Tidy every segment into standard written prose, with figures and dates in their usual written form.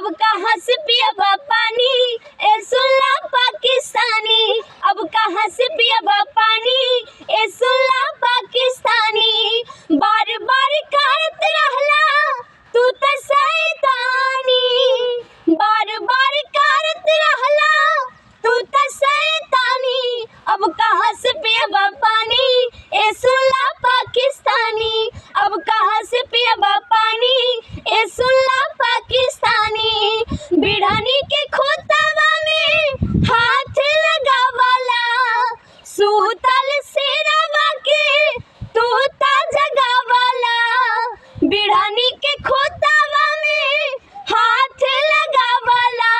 अब कहाँ से पियबा पानी ए सुल्ला पाकिस्तानी, अब कहाँ से पियबा पानी ए सुल्ला पाकिस्तानी। बार बार करत रहला तू त शैतानी, बार बार करत रहला तू त शैतानी। अब कहाँ से पियबा पानी ए सुल्ला पाकिस्तानी, अब कहाँ से पियबा पानी ए सुल्ला पाकिस्तानी। बिढ़नी के खोतवा में हाथ लगावला, सूतल शेरवा के तू ता जगावला। बिढ़नी के खोतवा में हाथ लगावला,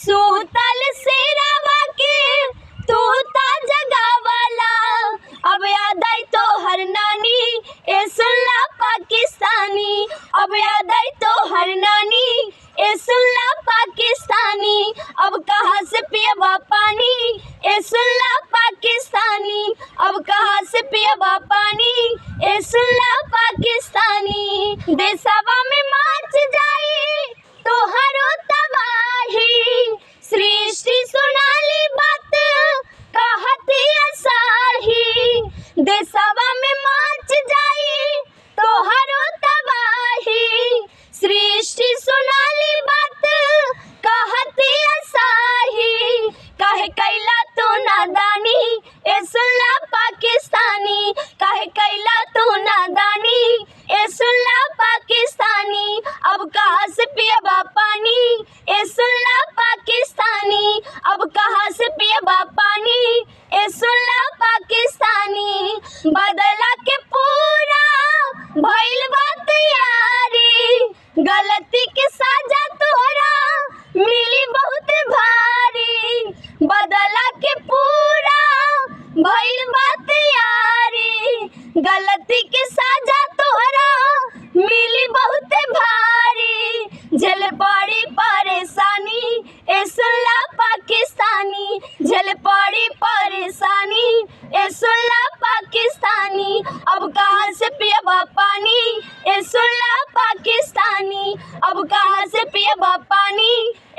सूतल शेरवा के तू ता जगावला। अब याद आई तोहर नानी ए सुल्ला पाकिस्तानी, अब याद आई तोहर नानी ए सुल्ला पाकिस्तानी। अब कहाँ से पियबा पानी ए सुल्ला पाकिस्तानी, अब कहाँ से पियबा पानी ए सुल्ला पाकिस्तानी। देशवा में माच जाई तोहरो तबाही, सृष्टि सुनाली बात कहती असाही। देशवा में माच जाई तोहरो तबाही, सृष्टि सुनाली बात कहती असाही। काहे कैला तू नादानी ए सुल्ला पाकिस्तानी, काहे कैला तू नादानी ए सुल्ला पाकिस्तानी। अब कहाँ से पियबा पानी ए सुल्ला पाकिस्तानी, अब कहाँ से पियबा पानी ए सुल्ला पाकिस्तानी। बदला के पूरा भइल बा तैयारी, गलती के सजा तोरा मिली बहुत भारी। बदला के पूरा भइल बा तैयारी, गलती के सजा तोरा मिली बहुत भारी। झेल पड़ी परेशानी ए सुल्ला पाकिस्तानी, झेल पड़ी परेशानी ए सुल्ला पाकिस्तानी। अब कहाँ से पियबा पानी ए सुल्ला पाकिस्तानी, अब कहाँ से पियबा पानी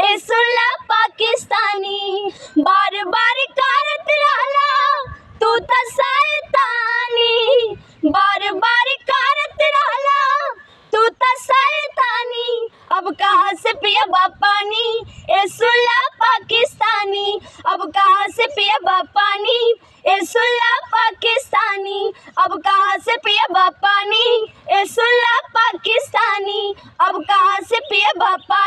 ए सुल्ला पाकिस्तानी। बार बार करत रहला तू त शैतानी, बार बार करत रहला तू त शैतानी। अब कहाँ से पियबा पानी ए सुल्ला पाकिस्तानी, अब कहाँ से पियबा पानी ए सुल्ला पाकिस्तानी, अब कहाँ से पियबा पानी ए सुल्ला पाकिस्तानी, अब कहाँ से पियबा पानी।